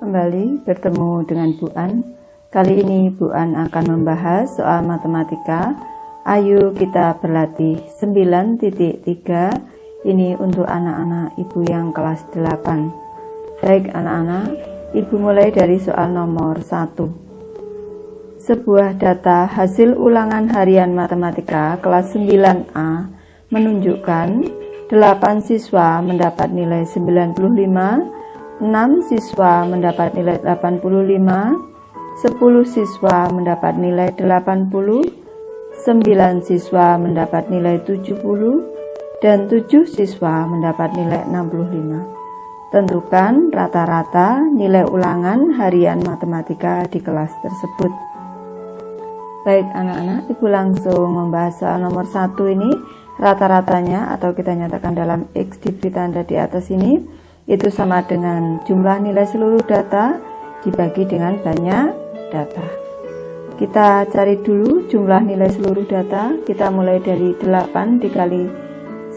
Kembali bertemu dengan Bu An. Kali ini Bu An akan membahas soal matematika. Ayo kita berlatih 9.3. Ini untuk anak-anak Ibu yang kelas 8. Baik anak-anak, Ibu mulai dari soal nomor 1. Sebuah data hasil ulangan harian matematika kelas 9A menunjukkan 8 siswa mendapat nilai 95, 6 siswa mendapat nilai 85, 10 siswa mendapat nilai 80, 9 siswa mendapat nilai 70, dan 7 siswa mendapat nilai 65. Tentukan rata-rata nilai ulangan harian matematika di kelas tersebut. Baik anak-anak, Ibu langsung membahas soal nomor 1 ini. Rata-ratanya atau kita nyatakan dalam X diberi tanda di atas ini, itu sama dengan jumlah nilai seluruh data dibagi dengan banyak data. Kita cari dulu jumlah nilai seluruh data. Kita mulai dari 8 dikali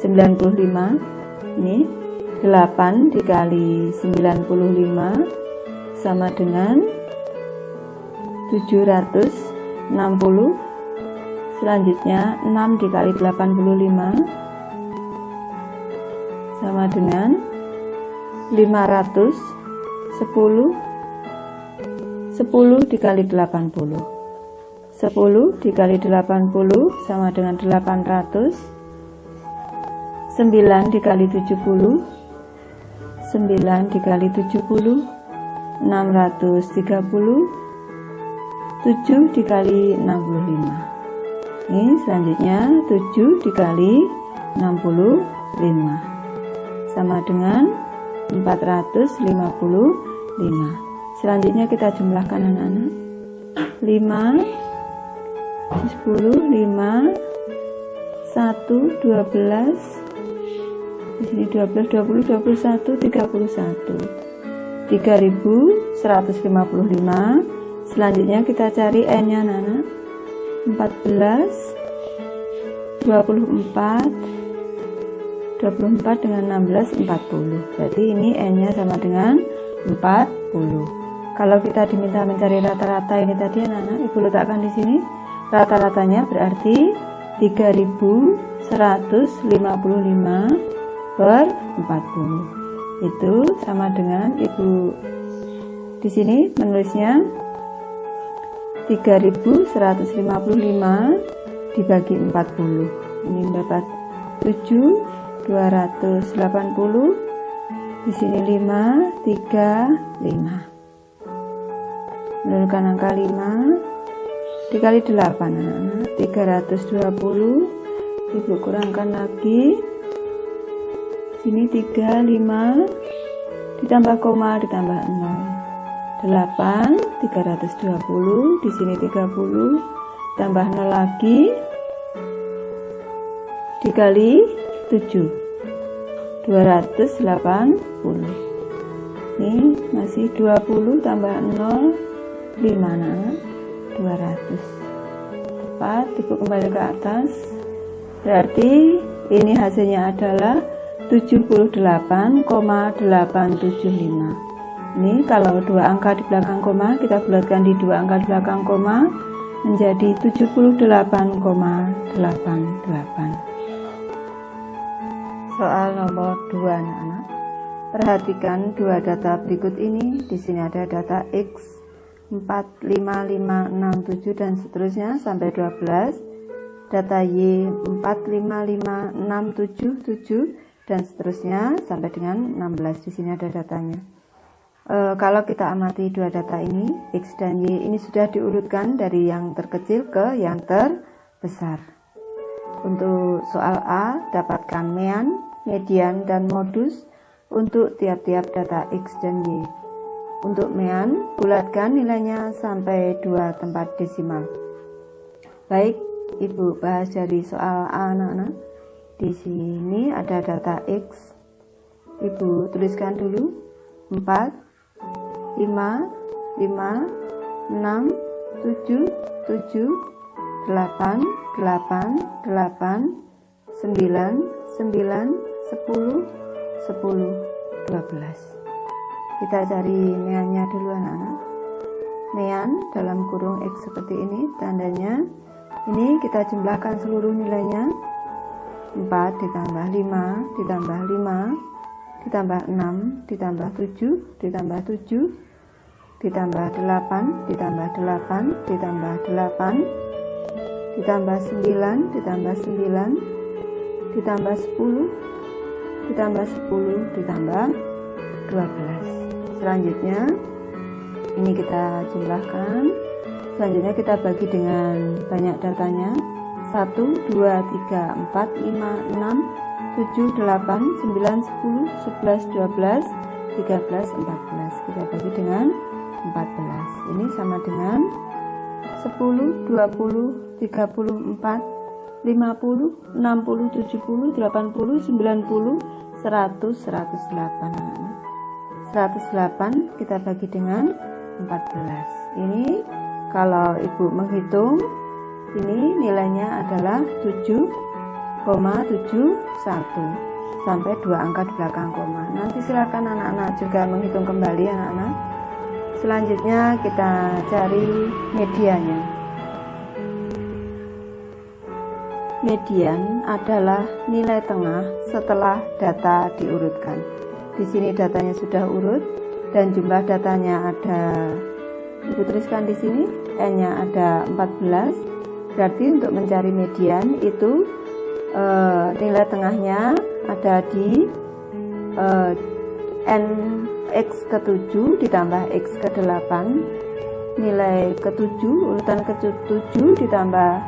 95. Ini 8 dikali 95 sama dengan 760. Selanjutnya 6 dikali 85 sama dengan 510. 10 dikali 80. 10 dikali 80 sama dengan 800. 9 dikali 70. 9 dikali 70 630. 7 dikali 65. Ini selanjutnya 7 dikali 65 sama dengan 455. Selanjutnya kita jumlahkan anak-anak. 5 10 5 1 12. Di sini 12 20 21 31. 3155. Selanjutnya kita cari n-nya anak-anak. 14 24 dengan 16 40. Berarti ini n-nya sama dengan 40. Kalau kita diminta mencari rata-rata ini tadi anak-anak, Ibu letakkan di sini. Rata-ratanya berarti 3155 per 40. Itu sama dengan Ibu di sini menulisnya 3155 dibagi 40. Ini mendapat 7 280. Di sini 5 3 5. Menurunkan angka 5 dikali 8 anak-anak, 320. Ibu kurangkan lagi. Sini 3 5 ditambah koma ditambah 0. 8 320. Di sini 30 tambah 0 lagi dikali 7 280. Ini masih 20 tambah 0 5 nah 200. Tepat, Ibu kembali ke atas. Berarti ini hasilnya adalah 78,875. Ini kalau dua angka di belakang koma, kita bulatkan di dua angka di belakang koma menjadi 78,88. Soal nomor 2 anak-anak. Perhatikan dua data berikut ini. Di sini ada data X 4, 5, 5, 6, 7 dan seterusnya sampai 12. Data Y 4, 5, 5, 6, 7, 7 dan seterusnya sampai dengan 16. Di sini ada datanya. Kalau kita amati dua data ini, X dan Y ini sudah diurutkan dari yang terkecil ke yang terbesar. Untuk soal A, dapatkan mean, median, dan modus untuk tiap-tiap data X dan Y. Untuk mean, bulatkan nilainya sampai 2 tempat desimal. Baik, Ibu bahas dari soal A anak-anak. Di sini ada data X. Ibu tuliskan dulu 4, 5, 5, 6, 7, 7, 8, 8, 8, 9, 9, 10, 10, 12. Kita cari meannya dulu anak-anak. Mean dalam kurung X seperti ini tandanya. Ini kita jumlahkan seluruh nilainya. 4 ditambah 5 ditambah 5 ditambah 6 ditambah 7 ditambah 7 ditambah 8 ditambah 8 ditambah 8 ditambah 9 ditambah 9 ditambah 10 ditambah 10 ditambah 12. Selanjutnya ini kita jumlahkan. Selanjutnya kita bagi dengan banyak datanya. 1, 2, 3, 4, 5, 6, 7, 8, 9, 10, 11, 12, 13, 14. Kita bagi dengan 14. Ini sama dengan 10, 20, 34, 50, 60, 70, 80, 90, 100, 108. 108 kita bagi dengan 14. Ini kalau ibu menghitung, ini nilainya adalah 7,71 sampai 2 angka di belakang koma. Nanti silakan anak-anak juga menghitung kembali anak-anak. Selanjutnya kita cari mediannya. Median adalah nilai tengah setelah data diurutkan. Di sini datanya sudah urut dan jumlah datanya ada, ibu tuliskan di sini, n-nya ada 14. Berarti untuk mencari median itu nilai tengahnya ada di n x ke-7 ditambah x ke-8, nilai ke-7 urutan ke-7 ditambah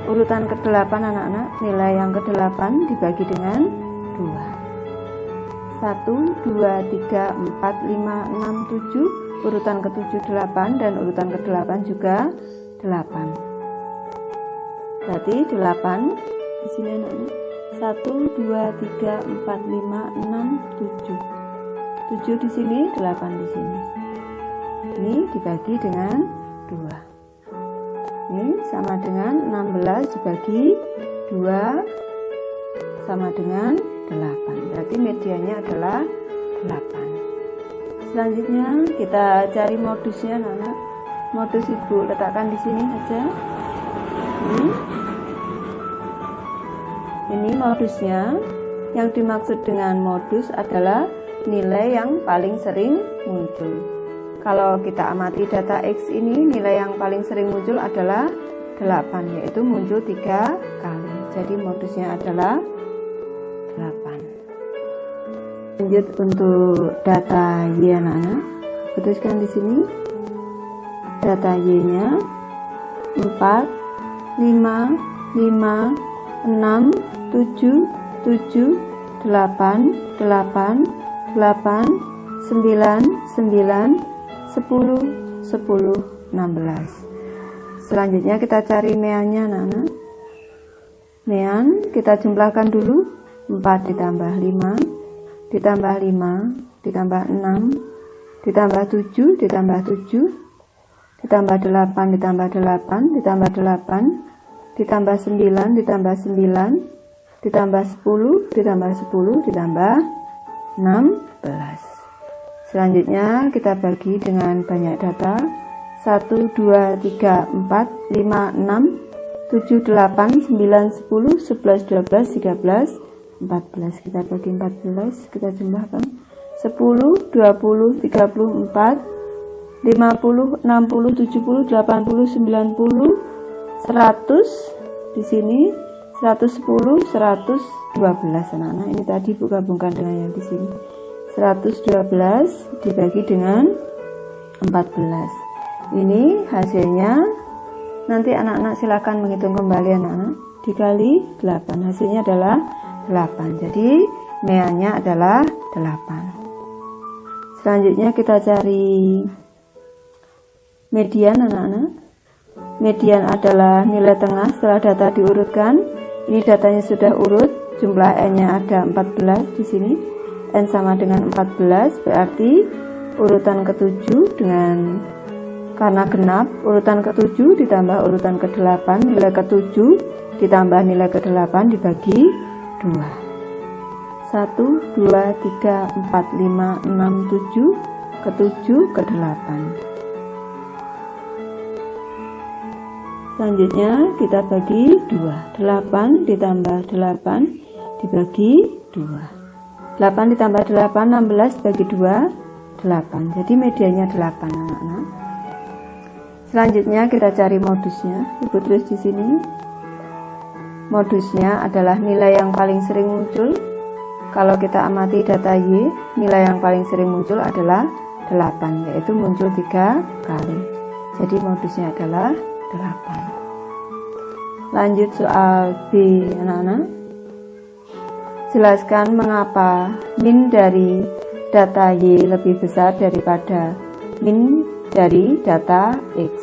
urutan ke-8 anak-anak, nilai yang ke-8 dibagi dengan 2. 1, 2, 3, 4, 5, 6, 7, urutan ke-7 8 dan urutan ke-8 juga 8. Berarti 8 di sini anak-anak. 1, 2, 3, 4, 5, 6, 7. 7 di sini, 8 di sini. Ini dibagi dengan 2. Ini sama dengan 16 dibagi 2 sama dengan 8. Berarti mediannya adalah 8. Selanjutnya kita cari modusnya anak-anak. Modus ibu letakkan di sini saja. Ini modusnya. Yang dimaksud dengan modus adalah nilai yang paling sering muncul. Kalau kita amati data X ini, nilai yang paling sering muncul adalah 8, yaitu muncul 3 kali. Jadi modusnya adalah 8. Lanjut untuk data Y anak-anak. Putuskan di sini. Data Y-nya 4, 5, 5, 6, 7, 7, 8, 8, 8, 9, 9, 10, 10, 16. Selanjutnya kita cari meannya anak-anak. Mean kita jumlahkan dulu. 4 ditambah 5 ditambah 5 ditambah 6 ditambah 7 ditambah 7 ditambah 8 ditambah 8 ditambah 8 ditambah 9 ditambah 9 ditambah 10 ditambah 10 ditambah 16. Selanjutnya kita bagi dengan banyak data. 1, 2, 3, 4, 5, 6, 7, 8, 9, 10, 11, 12, 13, 14. Kita bagi 14, kita jumlahkan. 10, 20, 34, 50, 60, 70, 80, 90, 100 di sini, 110, 112 anak-anak. Ini tadi ibu gabungkan dengan yang di sini. 112 dibagi dengan 14. Ini hasilnya. Nanti anak-anak silakan menghitung kembali anak-anak. Dikali 8, hasilnya adalah 8. Jadi meannya adalah 8. Selanjutnya kita cari median anak-anak. Median adalah nilai tengah setelah data diurutkan. Ini datanya sudah urut, jumlah n-nya ada 14 di sini. N sama dengan 14, berarti urutan ke-7 dengan, karena genap, urutan ke-7 ditambah urutan ke-8, nilai ke-7 ditambah nilai ke-8 dibagi 2. 1, 2, 3, 4, 5, 6, ke-7, ke-8. Selanjutnya kita bagi 2. 8 ditambah 8 dibagi 2. 8 ditambah 8, 16 bagi 2, 8. Jadi mediannya 8, anak-anak. Selanjutnya kita cari modusnya. Ibu tulis di sini. Modusnya adalah nilai yang paling sering muncul. Kalau kita amati data Y, nilai yang paling sering muncul adalah 8, yaitu muncul 3 kali. Jadi modusnya adalah 8. Lanjut soal B, anak-anak. Jelaskan mengapa min dari data Y lebih besar daripada min dari data X.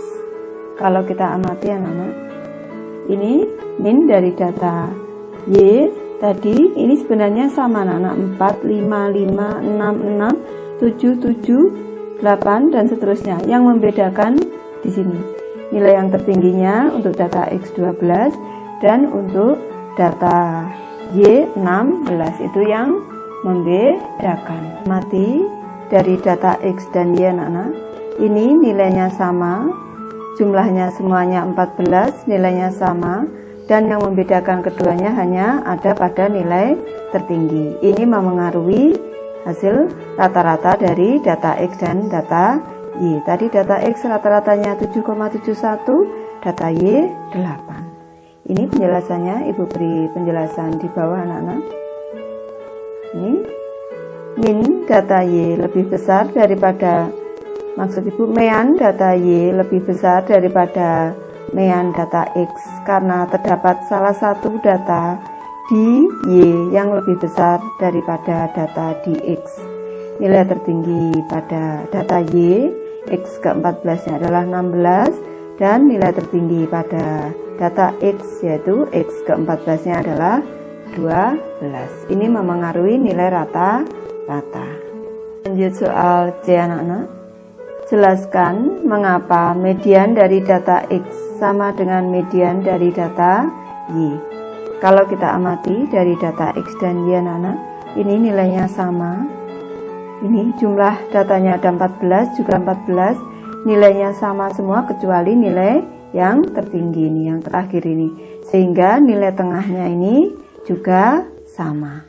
Kalau kita amati, anak-anak, ini min dari data Y tadi ini sebenarnya sama, anak-anak. 4, 5, 5, 6, 6, 7, 7, 8 dan seterusnya. Yang membedakan di sini nilai yang tertingginya untuk data X 12 dan untuk data Y 16, itu yang membedakan. Mati dari data X dan Y, anak-anak, ini nilainya sama, jumlahnya semuanya 14, nilainya sama, dan yang membedakan keduanya hanya ada pada nilai tertinggi. Ini memengaruhi hasil rata-rata dari data X dan data Y. Tadi data X rata-ratanya 7,71, data Y 8. Ini penjelasannya, Ibu beri penjelasan di bawah, anak-anak. Ini min data Y lebih besar daripada, maksud Ibu, mean data Y lebih besar daripada mean data X karena terdapat salah satu data di Y yang lebih besar daripada data di X. Nilai tertinggi pada data Y, X ke-14 nya adalah 16, dan nilai tertinggi pada data X yaitu X ke-14 nya adalah 12. Ini memengaruhi nilai rata-rata. Lanjut soal C, anak-anak. Jelaskan mengapa median dari data X sama dengan median dari data Y. Kalau kita amati dari data X dan Y, anak-anak, ini nilainya sama. Ini jumlah datanya ada 14, juga 14, nilainya sama semua kecuali nilai yang tertinggi ini, yang terakhir ini. Sehingga nilai tengahnya ini juga sama.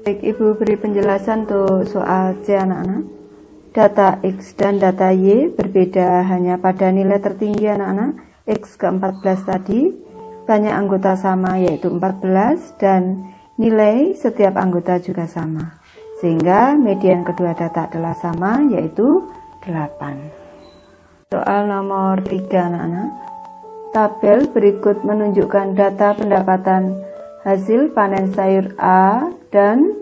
Baik, Ibu beri penjelasan untuk soal C, anak-anak. Data X dan data Y berbeda hanya pada nilai tertinggi, anak-anak. X ke-14 tadi banyak anggota sama, yaitu 14, dan nilai setiap anggota juga sama. Sehingga median kedua data adalah sama, yaitu 8. Soal nomor 3, anak-anak. Tabel berikut menunjukkan data pendapatan hasil panen sayur A dan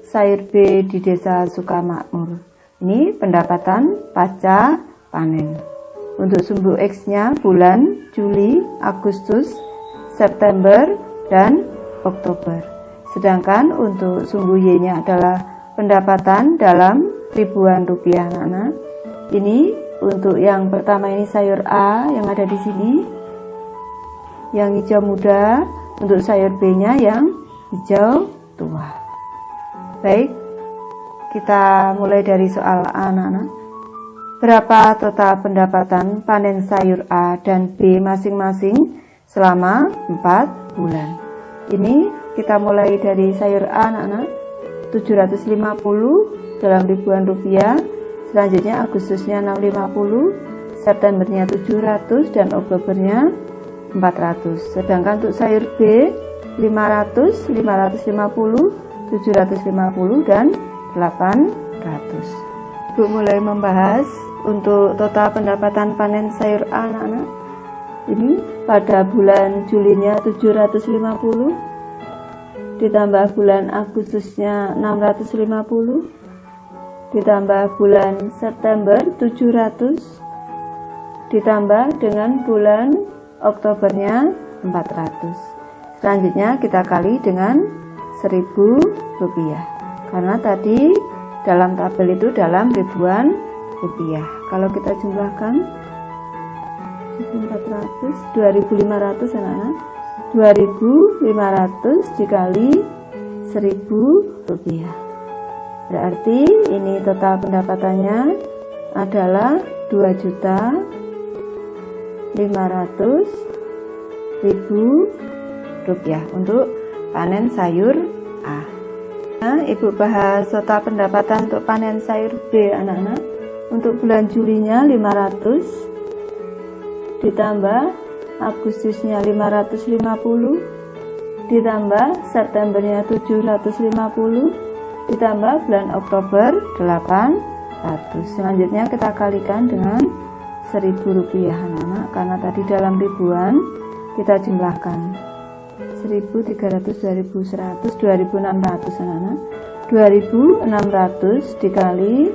sayur B di Desa Sukamakmur. Ini pendapatan pasca panen. Untuk sumbu X-nya bulan Juli, Agustus, September, dan Oktober. Sedangkan untuk sumbu Y-nya adalah pendapatan dalam ribuan rupiah, anak-anak. Ini untuk yang pertama ini sayur A yang ada di sini, yang hijau muda. Untuk sayur B-nya yang hijau tua. Baik, kita mulai dari soal A, anak-anak. Berapa total pendapatan panen sayur A dan B masing-masing selama 4 bulan? Ini kita mulai dari sayur A, anak-anak. 750 dalam ribuan rupiah. Selanjutnya Agustusnya 650, Septembernya 700, dan Oktobernya 400. Sedangkan untuk sayur B 500, 550, 750, dan 800. Ibu mulai membahas untuk total pendapatan panen sayur A, anak-anak. Ini pada bulan Julinya 750, ditambah bulan Agustusnya 650, ditambah bulan September 700, ditambah dengan bulan Oktobernya 400. Selanjutnya kita kali dengan 1000 rupiah, karena tadi dalam tabel itu dalam ribuan rupiah. Kalau kita jumlahkan 400, 2500, anak-anak. 2500 dikali 1000 rupiah. Berarti ini total pendapatannya adalah 2.500.000 rupiah untuk panen sayur A. Nah, Ibu bahas total pendapatan untuk panen sayur B, anak-anak. Untuk bulan Julinya 500, ditambah Agustusnya 550, ditambah Septembernya 750, ditambah bulan Oktober 800. Selanjutnya kita kalikan dengan 1.000 rupiah, anak-anak, karena tadi dalam ribuan kita jumlahkan 1.300, 2.100, 2.600, anak-anak. 2.600 dikali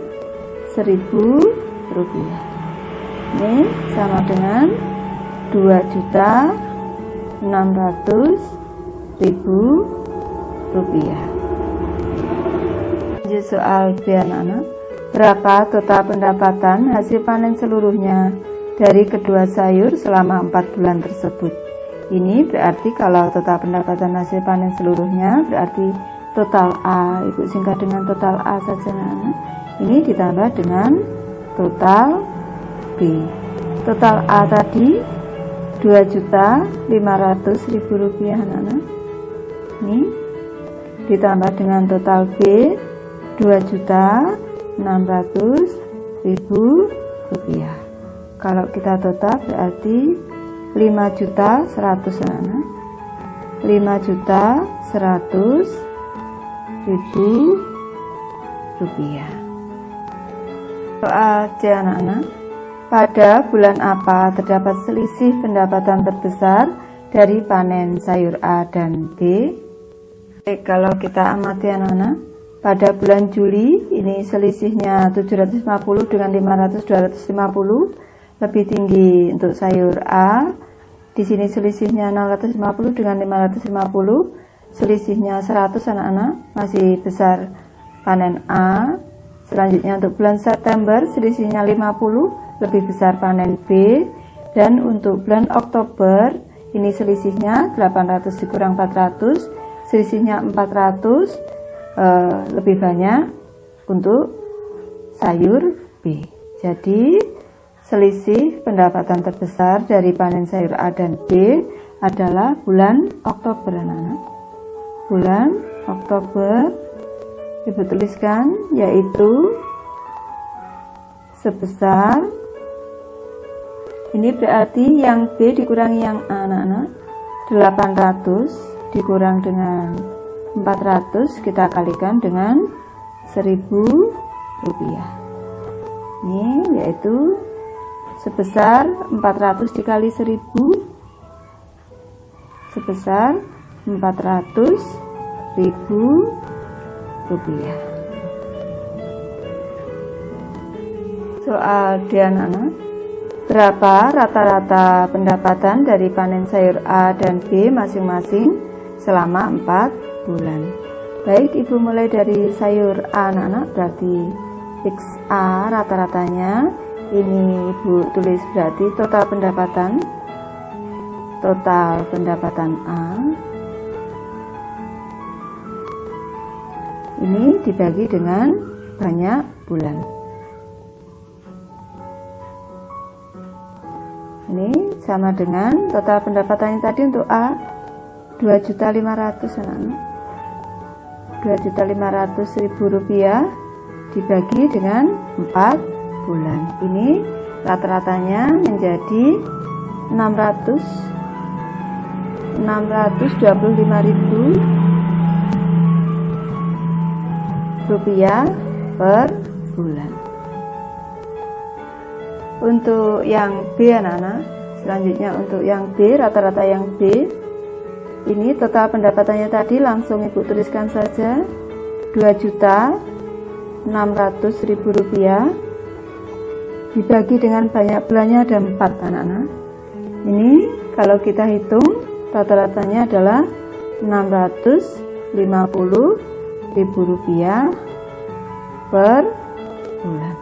1.000 rupiah, ini sama dengan 2.600.000 rupiah. Lanjut soal B, anak-anak. Berapa total pendapatan hasil panen seluruhnya dari kedua sayur selama 4 bulan tersebut? Ini berarti kalau total pendapatan hasil panen seluruhnya berarti total A, Ibu singkat dengan total A saja, anak-anak. Ini ditambah dengan total B. Total A tadi 2.500.000 rupiah, anak-anak. Ini ditambah dengan total B 2.600.000 rupiah. Kalau kita total berarti 5.100.000, anak-anak. 5.100.000 rupiah. Soal C, anak-anak. Pada bulan apa terdapat selisih pendapatan terbesar dari panen sayur A dan B? Kalau kita amati, anak-anak, pada bulan Juli ini selisihnya 750 dengan 500, 250, lebih tinggi untuk sayur A. Di sini selisihnya 650 dengan 550, selisihnya 100, anak-anak, masih besar panen A. Selanjutnya untuk bulan September selisihnya 50, lebih besar panen B. Dan untuk bulan Oktober ini selisihnya 800 dikurang 400, selisihnya 400, lebih banyak untuk sayur B. Jadi selisih pendapatan terbesar dari panen sayur A dan B adalah bulan Oktober, anak-anak. Bulan Oktober Ibu tuliskan, yaitu sebesar, ini berarti yang B dikurangi yang A, anak-anak. 800 dikurang dengan 400 kita kalikan dengan 1.000 rupiah. Ini yaitu sebesar 400 dikali 1.000 sebesar 400.000 rupiah. Soal D, anak-anak. Berapa rata-rata pendapatan dari panen sayur A dan B masing-masing selama 4 bulan? Baik, Ibu mulai dari sayur A, anak-anak, berarti XA rata-ratanya. Ini Ibu tulis berarti total pendapatan A. Ini dibagi dengan banyak bulan. Ini sama dengan total pendapatannya tadi untuk A 2.500.000, anak-anak. 2.500.000 rupiah dibagi dengan 4 bulan. Ini rata-ratanya menjadi 625.000 rupiah per bulan. Untuk yang B, anak-anak, selanjutnya untuk yang B, rata-rata yang B, ini total pendapatannya tadi langsung Ibu tuliskan saja 2.600.000 rupiah dibagi dengan banyak bulannya ada 4, anak-anak. Ini kalau kita hitung rata-ratanya adalah 650.000 rupiah per bulan.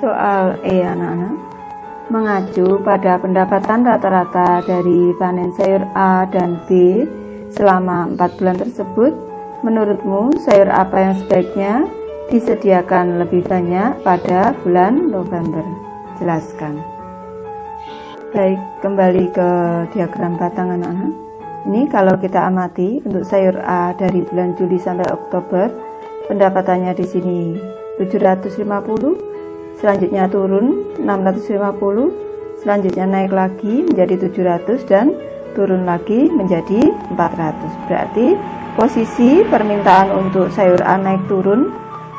Soal E, anak-anak. Mengacu pada pendapatan rata-rata dari panen sayur A dan B selama 4 bulan tersebut, menurutmu sayur apa yang sebaiknya disediakan lebih banyak pada bulan November? Jelaskan. Baik, kembali ke diagram batang anak-anak. Ini kalau kita amati untuk sayur A dari bulan Juli sampai Oktober, pendapatannya di sini 750, selanjutnya turun 650, selanjutnya naik lagi menjadi 700 dan turun lagi menjadi 400. Berarti posisi permintaan untuk sayur A naik turun,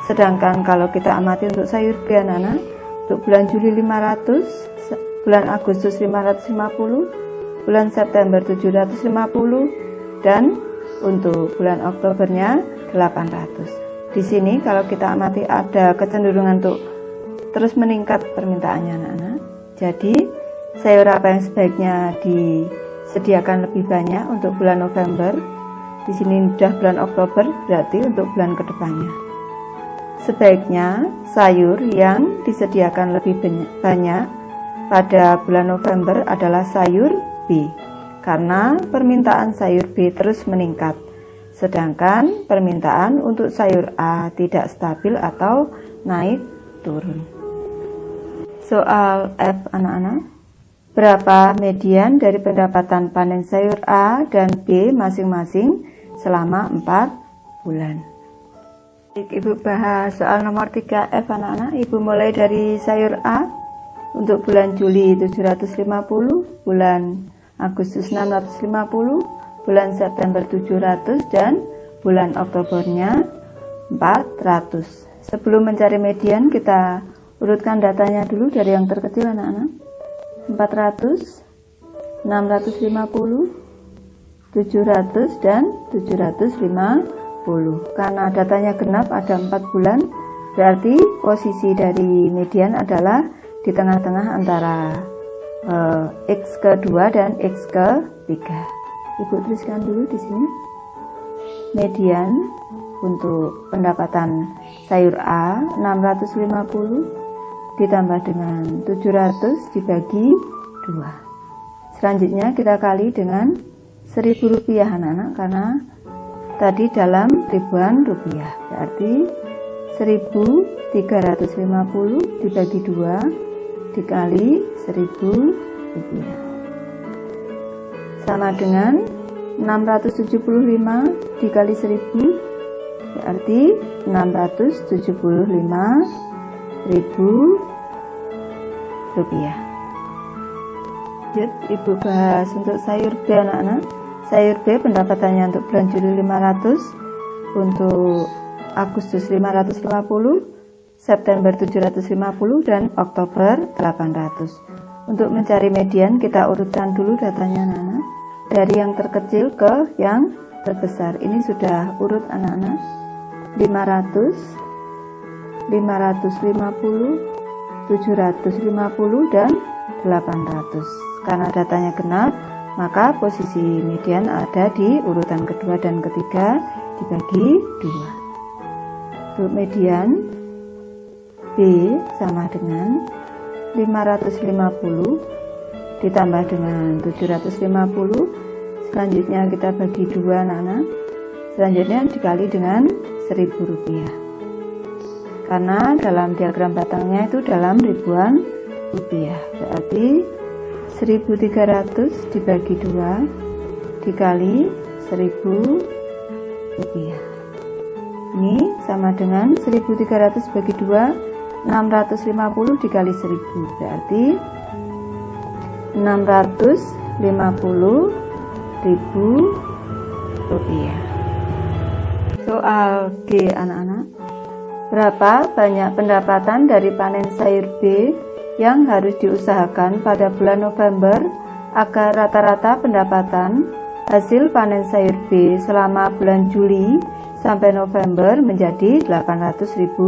sedangkan kalau kita amati untuk sayur B anak-anak, untuk bulan Juli 500, bulan Agustus 550, bulan September 750, dan untuk bulan Oktobernya 800. Di sini kalau kita amati ada kecenderungan untuk terus meningkat permintaannya anak-anak. Jadi sayur apa yang sebaiknya disediakan lebih banyak untuk bulan November? Di sini sudah bulan Oktober, berarti untuk bulan kedepannya. Sebaiknya sayur yang disediakan lebih banyak pada bulan November adalah sayur B, karena permintaan sayur B terus meningkat, sedangkan permintaan untuk sayur A tidak stabil atau naik turun. Soal F anak-anak, berapa median dari pendapatan panen sayur A dan B masing-masing selama 4 bulan? Ibu bahas soal nomor 3F anak-anak. Ibu mulai dari sayur A. Untuk bulan Juli 750, bulan Agustus 650, bulan September 700, dan bulan Oktobernya 400. Sebelum mencari median, kita urutkan datanya dulu dari yang terkecil anak-anak. 400, 650, 700, dan 750. Karena datanya genap ada 4 bulan, berarti posisi dari median adalah di tengah-tengah antara X ke-2 dan X ke-3. Ibu tuliskan dulu di sini. Median untuk pendapatan sayur A 650 ditambah dengan 700 dibagi 2. Selanjutnya kita kali dengan Rp1.000 anak-anak, karena tadi dalam ribuan rupiah, berarti 1.350 dibagi 2 dikali Rp1.000 sama dengan 675 dikali 1000, berarti Rp675.000. Ibu bahas untuk sayur B anak-anak. Sayur B pendapatannya untuk bulan Juli 500, untuk Agustus 550, September 750, dan Oktober 800. Untuk mencari median kita urutkan dulu datanya anak-anak, dari yang terkecil ke yang terbesar. Ini sudah urut anak-anak. 500, 550, 750, dan 800. Karena datanya genap, maka posisi median ada di urutan kedua dan ketiga dibagi 2. Untuk median B sama dengan 550 ditambah dengan 750, selanjutnya kita bagi 2 anak-anak, selanjutnya dikali dengan Rp1.000. Karena dalam diagram batangnya itu dalam ribuan rupiah, berarti 1.300 dibagi 2 dikali Rp1.000. Ini sama dengan 1.300 bagi 2, 650 dikali 1000, berarti 650.000 rupiah. Soal G anak-anak, berapa banyak pendapatan dari panen sayur B yang harus diusahakan pada bulan November agar rata-rata pendapatan hasil panen sayur B selama bulan Juli sampai November menjadi Rp800.000.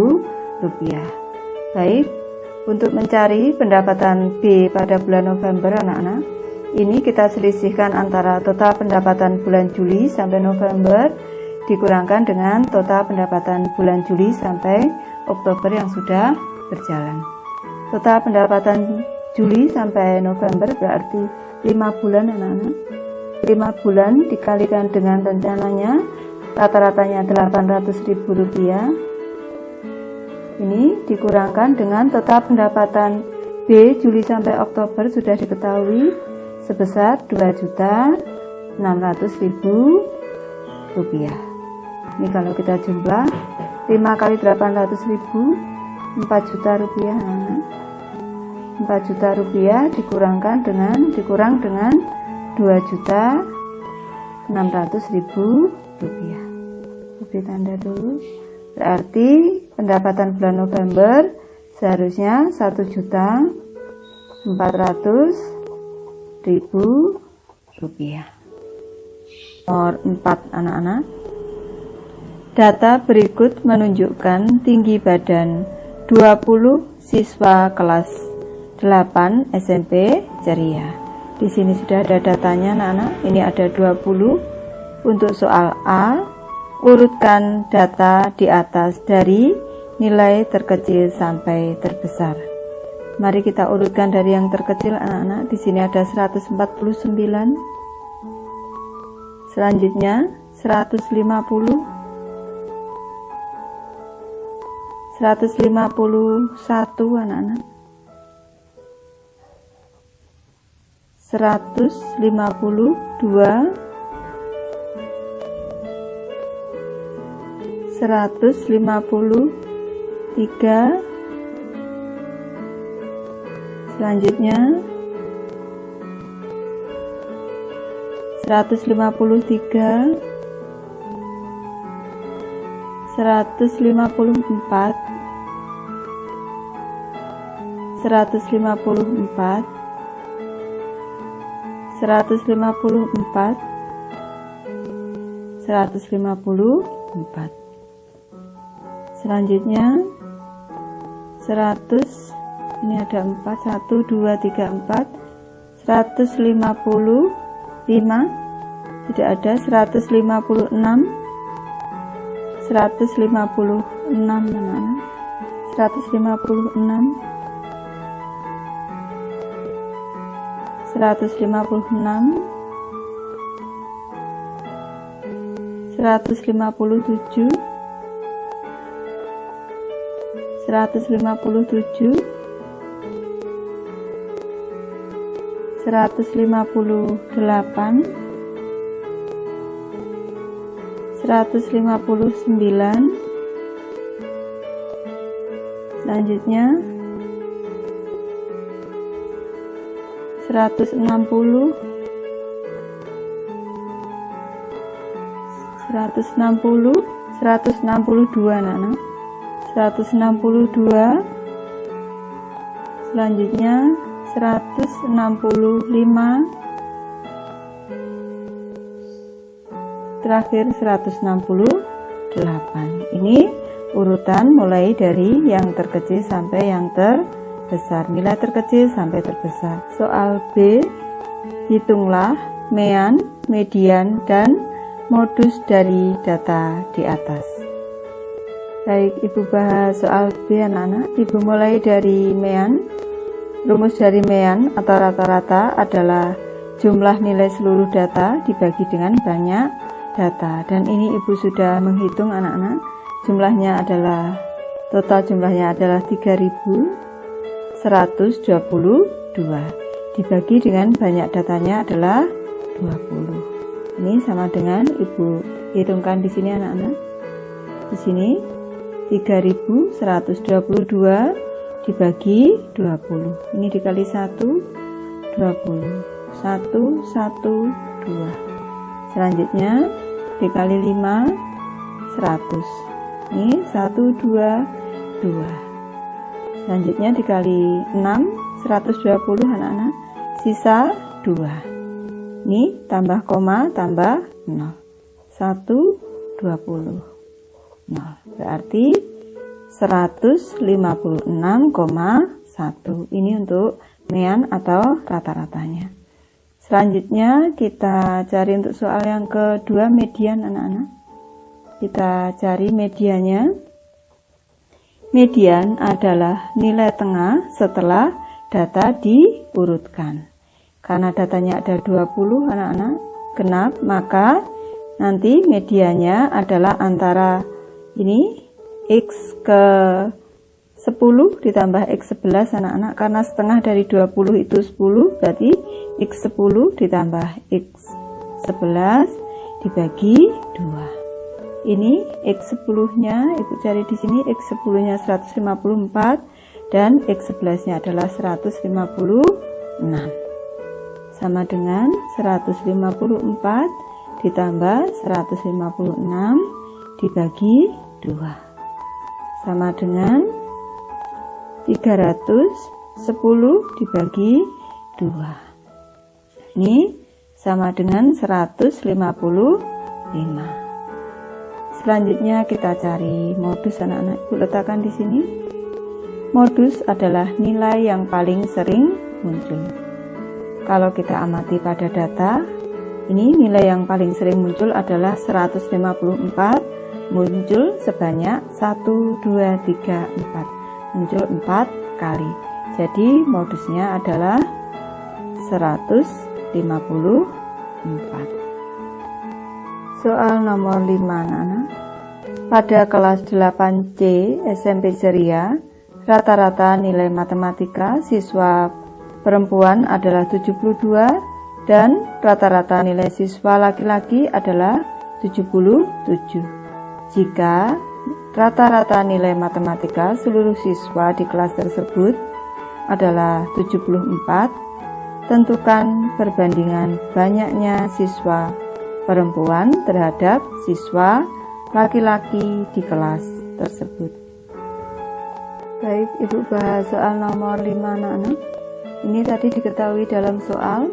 Baik, untuk mencari pendapatan B pada bulan November anak-anak, ini kita selisihkan antara total pendapatan bulan Juli sampai November dikurangkan dengan total pendapatan bulan Juli sampai Oktober yang sudah berjalan. Total pendapatan Juli sampai November berarti 5 bulan anak-anak. 5 bulan dikalikan dengan rencananya rata-ratanya Rp800.000. Ini dikurangkan dengan total pendapatan B Juli sampai Oktober sudah diketahui sebesar Rp2.600.000. Ini kalau kita jumlah 5 kali 800.000, 4 juta rupiah. 4 juta rupiah dikurang dengan 2.600.000 rupiah. Beri tanda dulu. Berarti pendapatan bulan November seharusnya 1.400.000 rupiah. Nomor 4 anak-anak. Data berikut menunjukkan tinggi badan 20 siswa kelas 8 SMP Ceria. Di sini sudah ada datanya anak-anak. Ini ada 20. Untuk soal A, urutkan data di atas dari nilai terkecil sampai terbesar. Mari kita urutkan dari yang terkecil anak-anak. Di sini ada 149. Selanjutnya 150. 151 anak-anak. 152. 153. Selanjutnya 153. 154. 154. 154. 154. Selanjutnya 100. Ini ada 4, 1, 2, 3, 4. 155. Tidak ada. 156. 156 anak-anak. 156. 156. 157. 157. 158. 159. Selanjutnya 160. 160. 162 anak-anak. 162. Selanjutnya 165. Terakhir 168. Ini urutan mulai dari yang terkecil sampai yang terbesar, nilai terkecil sampai terbesar. Soal B, hitunglah mean, median, dan modus dari data di atas. Baik, Ibu bahas soal B anak-anak. Ibu mulai dari mean. Rumus dari mean atau rata-rata adalah jumlah nilai seluruh data dibagi dengan banyak data. Dan ini Ibu sudah menghitung anak-anak. Jumlahnya adalah, total jumlahnya adalah 3.122. Dibagi dengan banyak datanya adalah 20. Ini sama dengan Ibu hitungkan di sini anak-anak. Di sini 3.122 dibagi 20. Ini dikali 1, 20. 1, 1, 2. Selanjutnya dikali 5, 100. Ini 1, 2, 2. Selanjutnya dikali 6, 120 anak-anak. Sisa 2. Ini tambah koma, tambah 0. 1, 20. 0. Berarti 156,1. Ini untuk mean atau rata-ratanya. Selanjutnya kita cari untuk soal yang kedua, median anak-anak. Kita cari mediannya. Median adalah nilai tengah setelah data diurutkan. Karena datanya ada 20 anak-anak genap, maka Nanti medianya adalah antara ini X ke 10 ditambah X11 anak-anak, karena setengah dari 20 itu 10, berarti X10 ditambah X11 dibagi 2. Ini X10 nya Ibu cari di sini, X10 nya 154 dan X11 nya adalah 156, sama dengan 154 ditambah 156 dibagi 2 sama dengan 310 dibagi 2. Ini sama dengan 155. Selanjutnya kita cari modus anak-anak. Ibu letakkan di sini. Modus adalah nilai yang paling sering muncul. Kalau kita amati pada data, ini nilai yang paling sering muncul adalah 154, muncul sebanyak 1, 2, 3, 4. Muncul 4 kali. Jadi modusnya adalah 154. Soal nomor 5 anak-anak. Pada kelas 8C SMP Ceria, rata-rata nilai matematika siswa perempuan adalah 72 dan rata-rata nilai siswa laki-laki adalah 77. Jika rata-rata nilai matematika seluruh siswa di kelas tersebut adalah 74, tentukan perbandingan banyaknya siswa perempuan terhadap siswa laki-laki di kelas tersebut. Baik, Ibu bahas soal nomor 5 anak-anak. Ini tadi diketahui dalam soal,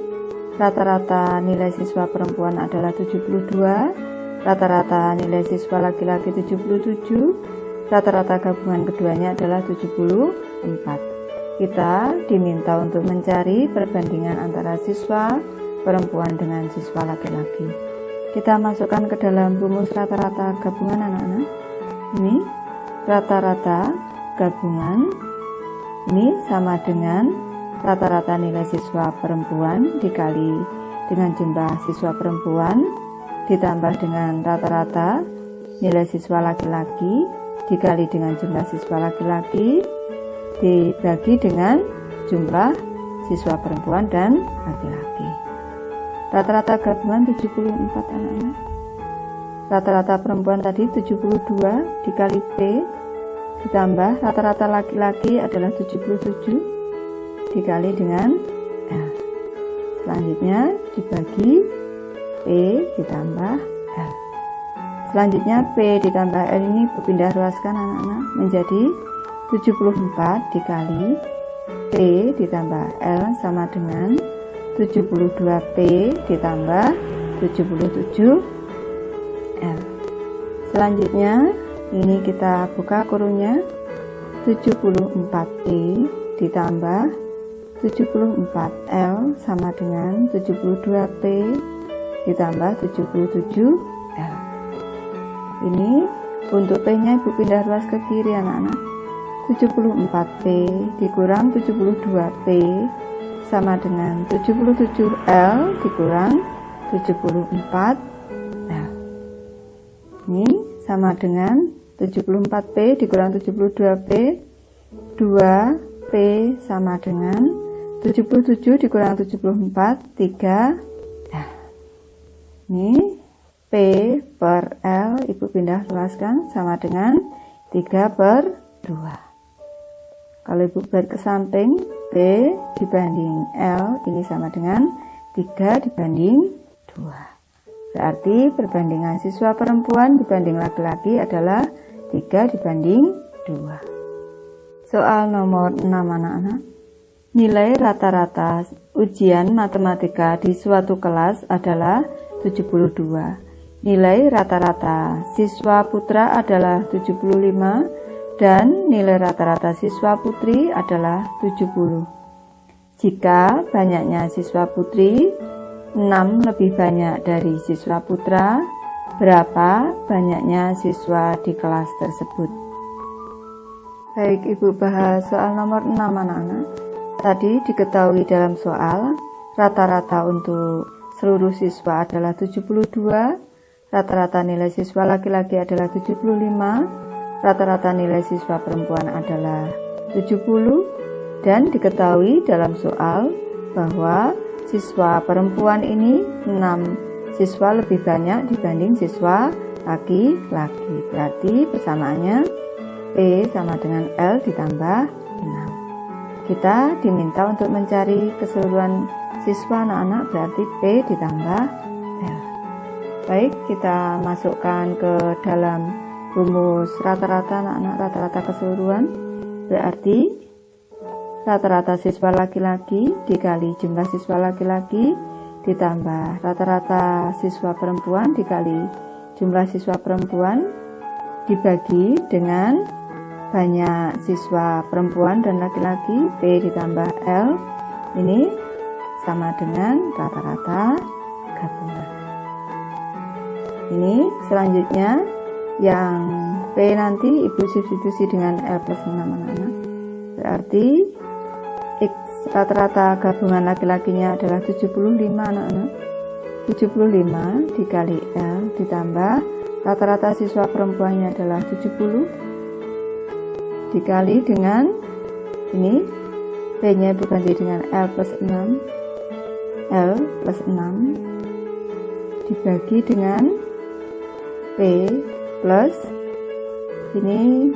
rata-rata nilai siswa perempuan adalah 72, rata-rata nilai siswa laki-laki 77, rata-rata gabungan keduanya adalah 74. Kita diminta untuk mencari perbandingan antara siswa perempuan dengan siswa laki-laki. Kita masukkan ke dalam rumus rata-rata gabungan anak-anak. Ini rata-rata gabungan, ini sama dengan rata-rata nilai siswa perempuan dikali dengan jumlah siswa perempuan ditambah dengan rata-rata nilai siswa laki-laki dikali dengan jumlah siswa laki-laki dibagi dengan jumlah siswa perempuan dan laki-laki. Rata-rata gabungan 74 anak-anak. Rata-rata perempuan tadi 72 dikali P ditambah rata-rata laki-laki adalah 77 dikali dengan L. Selanjutnya dibagi P ditambah L. Selanjutnya P ditambah L ini berpindah ruaskan anak-anak menjadi 74 dikali P ditambah L sama dengan 72P ditambah 77 L. Selanjutnya ini kita buka kurungnya, 74P ditambah 74L sama dengan 72P ditambah 77L. Ini untuk P-nya Ibu pindah ruas ke kiri anak-anak. 74P dikurang 72P sama dengan 77L dikurang 74L. Ini sama dengan 74P dikurang 72P, 2P sama dengan 77 dikurang 74, 3. Nah, ini P per L Ibu pindah luaskan sama dengan 3/2. Kalau Ibu balik ke samping, P dibanding L ini sama dengan 3/2. Berarti perbandingan siswa perempuan dibanding laki-laki adalah 3/2. Soal nomor 6 anak-anak. Nilai rata-rata ujian matematika di suatu kelas adalah 72. Nilai rata-rata siswa putra adalah 75 dan nilai rata-rata siswa putri adalah 70. Jika banyaknya siswa putri 6 lebih banyak dari siswa putra, berapa banyaknya siswa di kelas tersebut? Baik, Ibu bahas soal nomor 6 anak-anak. Tadi diketahui dalam soal, rata-rata untuk seluruh siswa adalah 72, rata-rata nilai siswa laki-laki adalah 75, rata-rata nilai siswa perempuan adalah 70, dan diketahui dalam soal bahwa siswa perempuan ini 6 siswa lebih banyak dibanding siswa laki-laki. Berarti persamaannya P sama dengan L ditambah 6. Kita diminta untuk mencari keseluruhan siswa anak-anak, berarti P ditambah L. Baik, kita masukkan ke dalam rumus rata-rata anak-anak, rata-rata keseluruhan. Berarti rata-rata siswa laki-laki dikali jumlah siswa laki-laki ditambah rata-rata siswa perempuan dikali jumlah siswa perempuan dibagi dengan banyak siswa perempuan dan laki-laki, P ditambah L, ini sama dengan rata-rata gabungan. Ini selanjutnya yang P nanti Ibu substitusi dengan L plus 6 anak-anak. Berarti X rata-rata gabungan laki-lakinya adalah 75 anak-anak. 75 dikali L ditambah rata-rata siswa perempuannya adalah 70 dikali dengan ini P-nya diganti dengan L plus 6, L plus 6 dibagi dengan P plus ini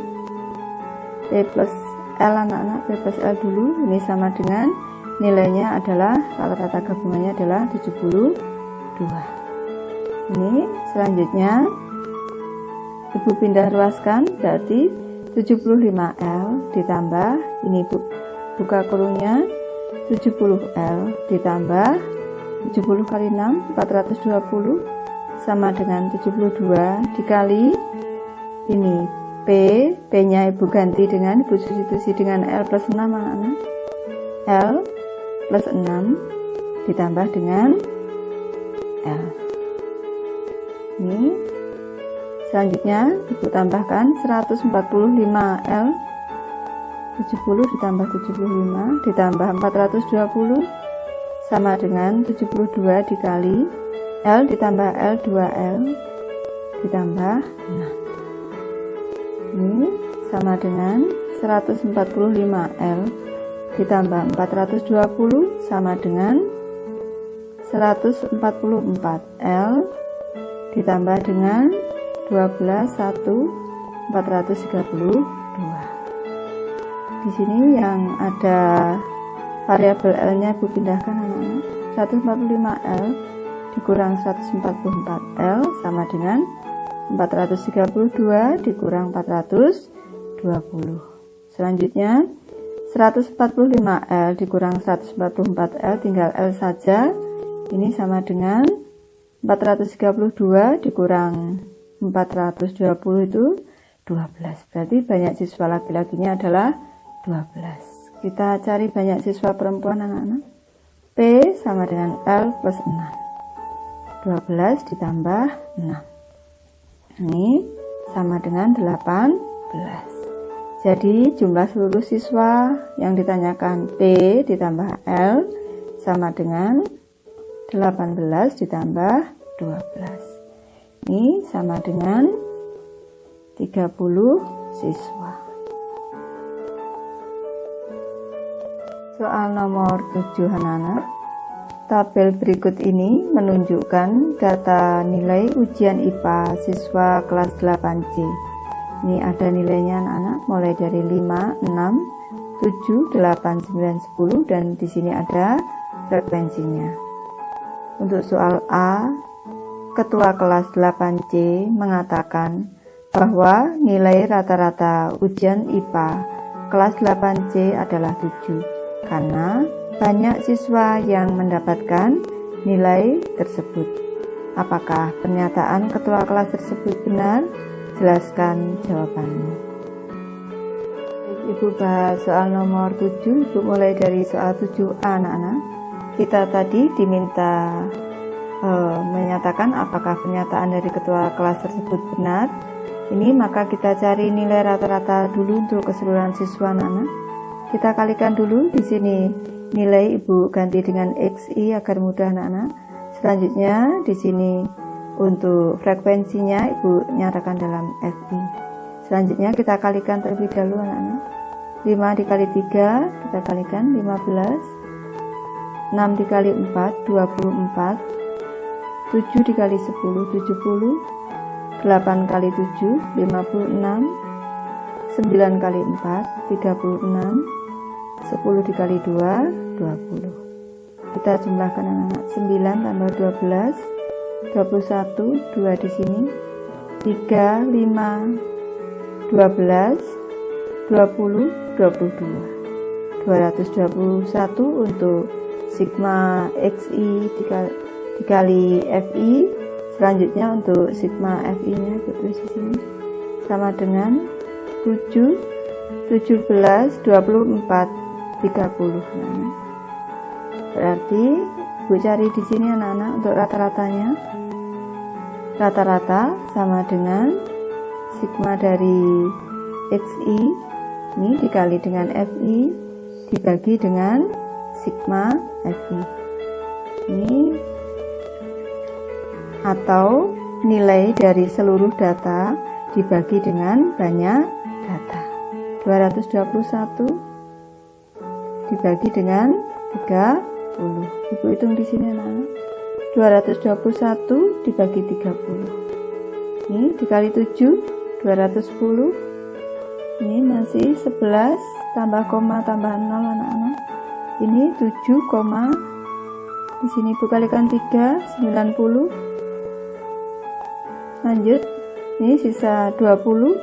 P plus L anak-anak, P plus L dulu, ini sama dengan nilainya adalah rata-rata gabungannya adalah 72. Ini selanjutnya Ibu pindah ruaskan, berarti 75L ditambah ini buka kurungnya 70L ditambah 70 kali 6 420 sama dengan 72 dikali ini P nya Ibu ganti dengan Ibu substitusi dengan L plus 6 anak-anak. L plus 6 ditambah dengan L. Ini selanjutnya Ibu tambahkan 145L 70 ditambah 75 ditambah 420 sama dengan 72 dikali L ditambah L 2L ditambah 6. Ini sama dengan 145L ditambah 420 sama dengan 144L ditambah dengan 12,432. Di sini yang ada variabel L-nya Ibu pindahkan anak-anak. 145L dikurang 144L sama dengan 432 dikurang 420. Selanjutnya 145L dikurang 144L tinggal L saja. Ini sama dengan 432 dikurang 420 itu 12. Berarti banyak siswa laki-lakinya adalah 12. Kita cari banyak siswa perempuan anak-anak. P sama dengan L plus 6. 12 ditambah 6. Ini sama dengan 18. Jadi jumlah seluruh siswa yang ditanyakan P ditambah L sama dengan 18 ditambah 12. Ini sama dengan 30 siswa. Soal nomor 7 anak-anak. Tabel berikut ini menunjukkan data nilai ujian IPA siswa kelas 8C. Ini ada nilainya anak-anak mulai dari 5, 6, 7, 8, 9, 10 dan di sini ada frekuensinya. Untuk soal A, Ketua kelas 8C mengatakan bahwa nilai rata-rata ujian IPA kelas 8C adalah 7 karena banyak siswa yang mendapatkan nilai tersebut. Apakah pernyataan ketua kelas tersebut benar? Jelaskan jawabannya. Ibu bahas soal nomor 7, Ibu mulai dari soal 7A anak-anak. Kita tadi diminta menyatakan apakah pernyataan dari ketua kelas tersebut benar. Ini maka kita cari nilai rata-rata dulu untuk keseluruhan siswa anak-anak. Kita kalikan dulu di sini nilai Ibu ganti dengan XI agar mudah anak-anak. Selanjutnya di sini Untuk frekuensinya Ibu nyatakan dalam FI. Selanjutnya kita kalikan terlebih dahulu anak-anak. 5 dikali 3 kita kalikan 15, 6 dikali 4 24, 7 dikali 10 70, 8 kali 7 56, 9 kali 4 36, 10 dikali 2 20. Kita jumlahkan anak-anak. 9 tambah 12 21, 2 di sini, 3 5 12 20 22. 221 untuk sigma XI dikali FI. Selanjutnya untuk sigma FI nya tulis di sini sama dengan 7 17 24 30. Nah, berarti Ibu cari di sini anak-anak untuk rata-ratanya. Rata-rata sama dengan sigma dari XI ini dikali dengan FI dibagi dengan sigma FI. Ini atau nilai dari seluruh data dibagi dengan banyak data. 221 dibagi dengan 30. Ibu hitung di sini anak-anak. 221 dibagi 30. Ini dikali 7 210. Ini masih 11 tambah koma tambah 0 anak-anak. Ini 7, di sini Ibu kalikan 3 90. Lanjut. Ini sisa 20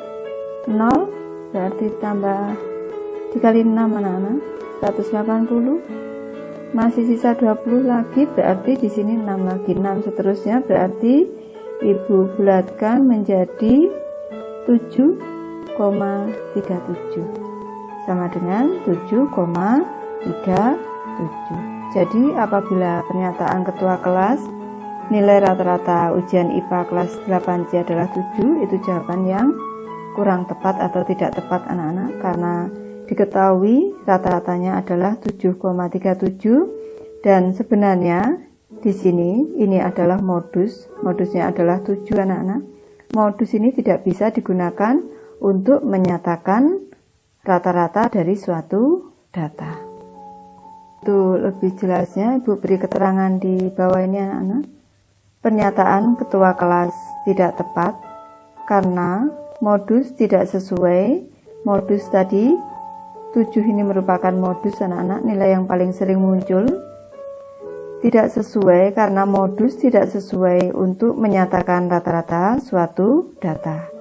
0 berarti tambah dikali 6 anak-anak 180. Masih sisa 20 lagi, berarti di sini 6 lagi, 6 seterusnya, berarti Ibu bulatkan menjadi 7,37 sama dengan 7,37. Jadi apabila pernyataan ketua kelas nilai rata-rata ujian IPA kelas 8C adalah 7, itu jawaban yang kurang tepat atau tidak tepat anak-anak, karena diketahui rata-ratanya adalah 7,37 dan sebenarnya di sini ini adalah modusnya adalah 7 anak-anak. Modus ini tidak bisa digunakan untuk menyatakan rata-rata dari suatu data. Itu lebih jelasnya Ibu beri keterangan di bawah ini anak-anak. Pernyataan ketua kelas tidak tepat karena modus tidak sesuai. Modus tadi 7 ini merupakan modus anak-anak, nilai yang paling sering muncul. Tidak sesuai karena modus tidak sesuai untuk menyatakan rata-rata suatu data.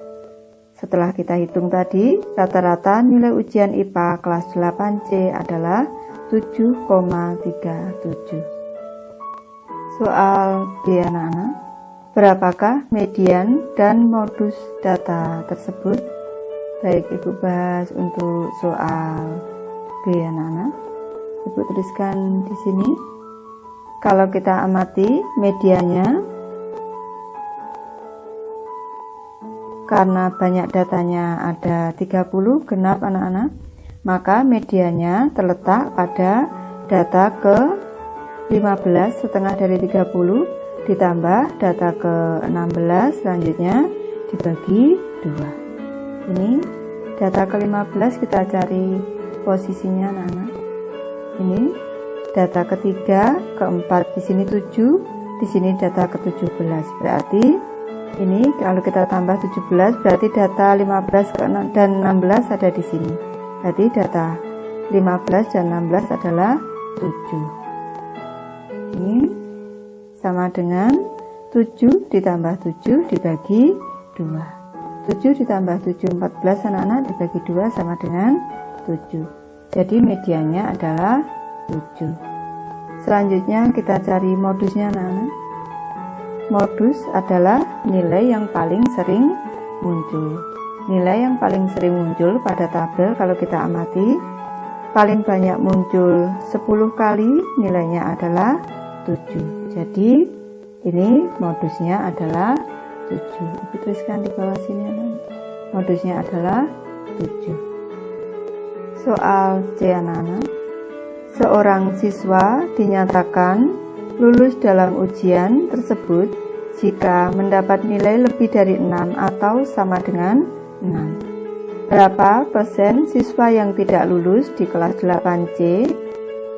Setelah kita hitung tadi, rata-rata nilai ujian IPA kelas 8C adalah 7,37. Soal B anak-anak, berapakah median dan modus data tersebut? Baik, Ibu bahas untuk soal B anak-anak. Ibu tuliskan di sini. Kalau kita amati medianya, karena banyak datanya ada 30 genap anak-anak, maka medianya terletak pada data ke 15 setengah dari 30 ditambah data ke 16 selanjutnya dibagi 2. Ini data ke-15 kita cari posisinya anak-anak. Ini data ketiga, keempat, di sini 7, di sini data ke-17. Berarti ini kalau kita tambah 17 berarti data 15 dan 16 ada di sini. Berarti data 15 dan 16 adalah 7. Ini sama dengan 7 ditambah 7 dibagi 2. 7 ditambah 7 14 anak-anak dibagi 2 sama dengan 7. Jadi mediannya adalah 7. Selanjutnya kita cari modusnya anak-anak. Modus adalah nilai yang paling sering muncul. Nilai yang paling sering muncul pada tabel kalau kita amati paling banyak muncul 10 kali, nilainya adalah 7. Jadi ini modusnya adalah 7. Ibu tuliskan di bawah sini. Modusnya adalah 7. Soal C anak-anak. Seorang siswa dinyatakan lulus dalam ujian tersebut jika mendapat nilai lebih dari 6 atau sama dengan 6. Berapa persen siswa yang tidak lulus di kelas 8C?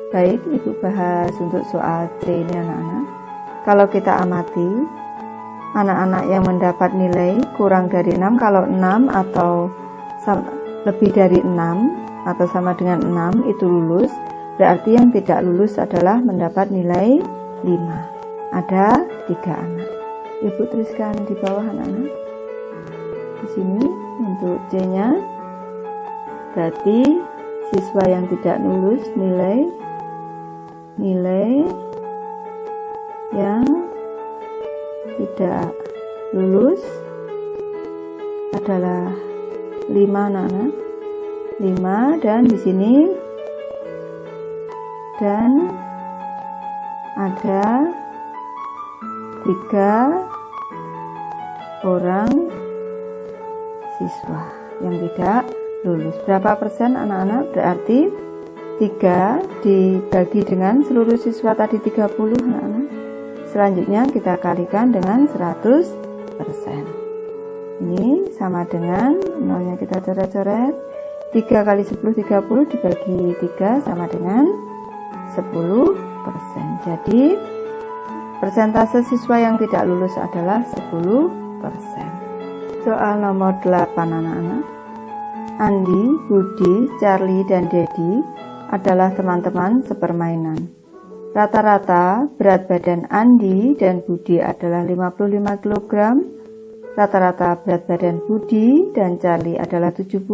Baik, Ibu bahas untuk soal C ini anak-anak. Kalau kita amati, anak-anak yang mendapat nilai kurang dari 6, kalau 6 atau lebih dari 6 atau sama dengan 6 itu lulus, berarti yang tidak lulus adalah mendapat nilai 5. Ada 3 anak. Ibu tuliskan di bawah anak-anak. Di sini untuk C-nya, berarti siswa yang tidak lulus nilai yang tidak lulus adalah 5 anak-anak. 5 dan di sini dan ada 3 orang siswa yang tidak lulus. Berapa persen anak-anak? Berarti 3 dibagi dengan seluruh siswa tadi 30 anak-anak. Selanjutnya kita kalikan dengan 100%. Ini sama dengan nolnya kita coret-coret. 3 kali 10 30 dibagi 3 sama dengan 10%. Jadi persentase siswa yang tidak lulus adalah 10%. Soal nomor 8 anak-anak. Andi, Budi, Charlie, dan Dedi adalah teman-teman sepermainan. Rata-rata berat badan Andi dan Budi adalah 55 kg. Rata-rata berat badan Budi dan Charlie adalah 70.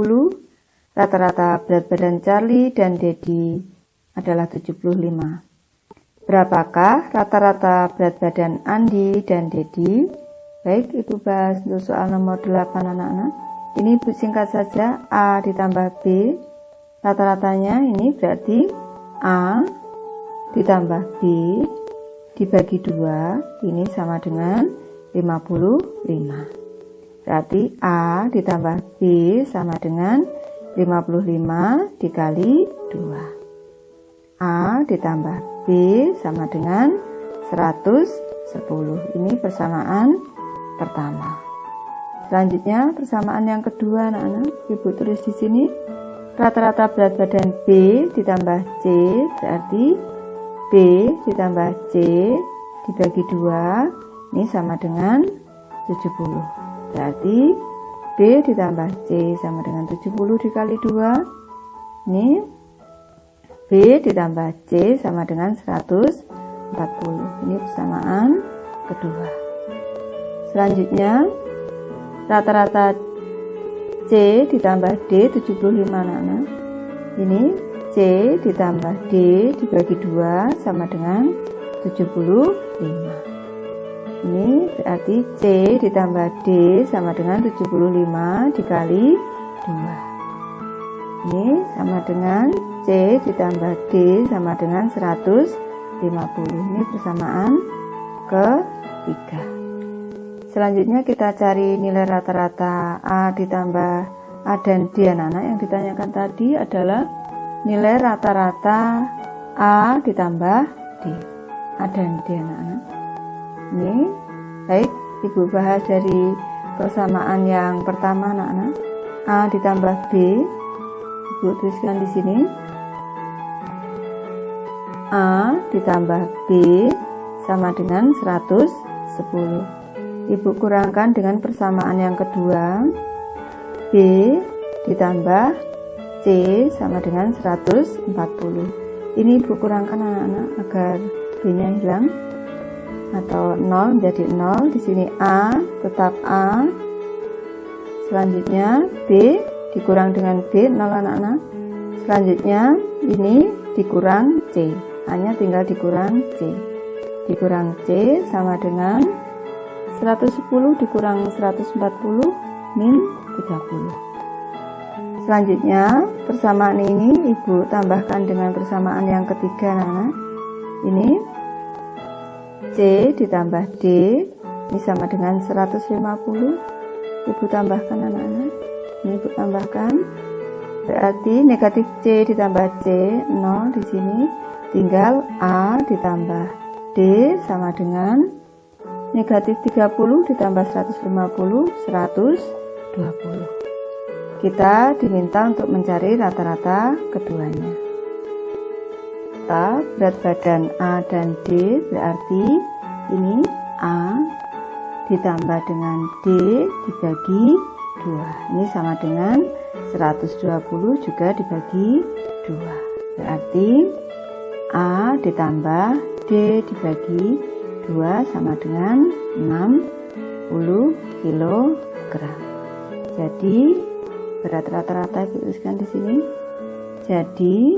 Rata-rata berat badan Charlie dan Dedi adalah 75. Berapakah rata-rata berat badan Andi dan Dedi? Baik, Ibu bahas untuk soal nomor 8 anak-anak. Ini singkat saja, A ditambah B. Rata-ratanya ini berarti A ditambah B dibagi 2, ini sama dengan 55. Berarti A ditambah B sama dengan 55 dikali 2. A ditambah B sama dengan 110. Ini persamaan pertama. Selanjutnya persamaan yang kedua anak-anak. Ibu tulis di sini rata-rata berat badan B ditambah C berarti B ditambah C dibagi 2 ini sama dengan 70. Berarti B ditambah C sama dengan 70 dikali 2. Ini B ditambah C sama dengan 140. Ini persamaan kedua. Selanjutnya rata-rata C ditambah D 75 anak-anak. Ini C ditambah D dibagi 2 sama dengan 75. Ini berarti C ditambah D sama dengan 75 dikali 2. Ini sama dengan C ditambah D sama dengan 150. Ini persamaan ketiga. Selanjutnya kita cari nilai rata-rata A ditambah A dan D anak-anak. Yang ditanyakan tadi adalah nilai rata-rata A ditambah D. A dan D anak-anak. Ini baik, Ibu bahas dari persamaan yang pertama anak-anak. A ditambah B. Ibu tuliskan di sini. A ditambah B sama dengan 110. Ibu kurangkan dengan persamaan yang kedua. B ditambah C sama dengan 140. Ini Ibu kurangkan anak-anak agar B-nya hilang atau 0 menjadi 0. Di sini A tetap A. Selanjutnya B dikurang dengan B 0 anak-anak. Selanjutnya ini dikurang C. Hanya tinggal dikurang C. Dikurang C sama dengan 110 dikurang 140 min 30. Selanjutnya persamaan ini Ibu tambahkan dengan persamaan yang ketiga anak-anak. Ini C ditambah D ini sama dengan 150. Ibu tambahkan anak-anak. Ini Ibu tambahkan. Berarti negatif C ditambah C 0 di sini. Tinggal A ditambah D sama dengan Negatif 30 ditambah 150, 120. Kita diminta untuk mencari rata-rata keduanya. Berat badan A dan D berarti ini A ditambah dengan D dibagi 2. Ini sama dengan 120 juga dibagi 2. Berarti A ditambah D dibagi 2 sama dengan 60 kg. Jadi berat rata-rata Ibu tuliskan di sini. Jadi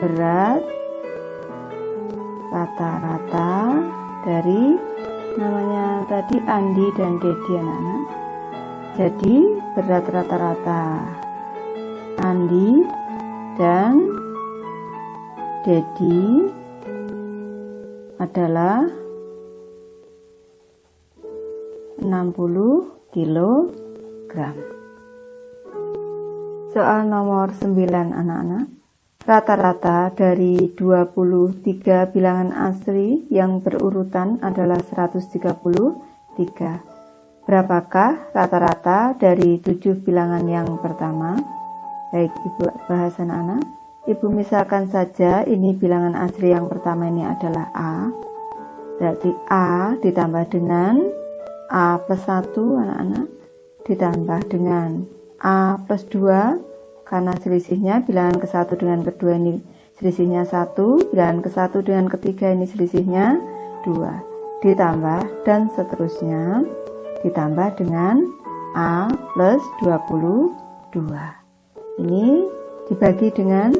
berat rata-rata dari namanya tadi Andi dan Dedi anak-anak. Jadi berat rata-rata Andi dan Dedi adalah 60 kg. Soal nomor 9 anak-anak. Rata-rata dari 23 bilangan asli yang berurutan adalah 133. Berapakah rata-rata dari 7 bilangan yang pertama? Baik, Ibu bahas anak-anak. Ibu misalkan saja ini bilangan asli yang pertama ini adalah A. Berarti A ditambah dengan A plus 1 anak-anak. Ditambah dengan A plus 2. Karena selisihnya bilangan ke-1 dengan kedua ini selisihnya 1, bilangan ke-1 dengan ketiga ini selisihnya 2. Ditambah dan seterusnya ditambah dengan A plus 22. Ini dibagi dengan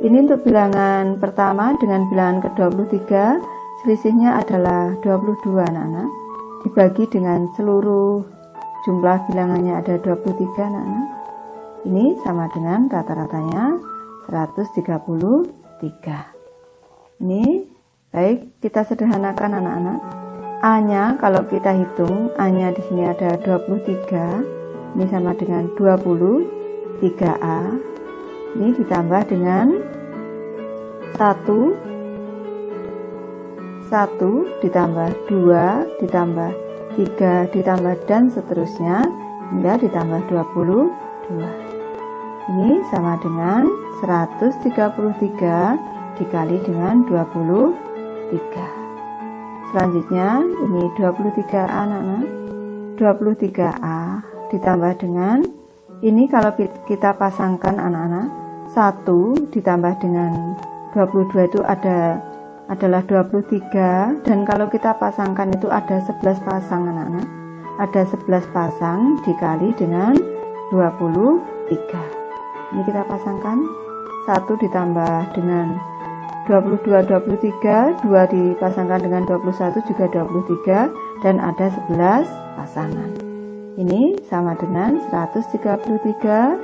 ini untuk bilangan pertama dengan bilangan ke-23 selisihnya adalah 22 anak-anak. Dibagi dengan seluruh jumlah bilangannya ada 23 anak-anak. Ini sama dengan rata-ratanya 133. Ini baik, kita sederhanakan anak-anak. A-nya kalau kita hitung, A-nya di sini ada 23. Ini sama dengan 23A. Ini ditambah dengan 1 ditambah 2 ditambah 3 ditambah dan seterusnya hingga ditambah 22. Ini sama dengan 133 dikali dengan 23. Selanjutnya ini 23A anak-anak. 23A ditambah dengan ini kalau kita pasangkan anak-anak 1 ditambah dengan 22 itu adalah 23, dan kalau kita pasangkan itu ada 11 pasang anak-anak. Ada 11 pasang dikali dengan 23. Ini kita pasangkan 1 ditambah dengan 22 23, 2 dipasangkan dengan 21 juga 23, dan ada 11 pasangan. Ini sama dengan 133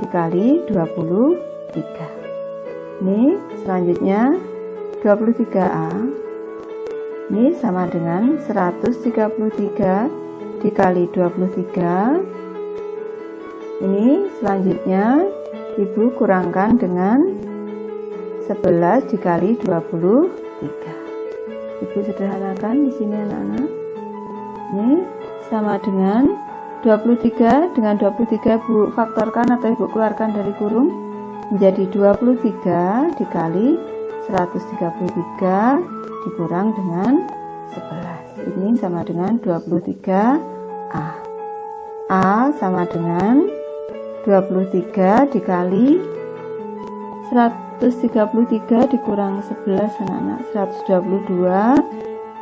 dikali 23. Ini selanjutnya 23A. Ini sama dengan 133 dikali 23. Ini selanjutnya Ibu kurangkan dengan 11 dikali 23. Ibu sederhanakan di sini anak-anak. Ini sama dengan 23 dengan 23 Ibu faktorkan atau Ibu keluarkan dari kurung menjadi 23 dikali 133 dikurang dengan 11. Ini sama dengan 23A. A sama dengan 23 dikali 133 dikurang 11 anak-anak, 122.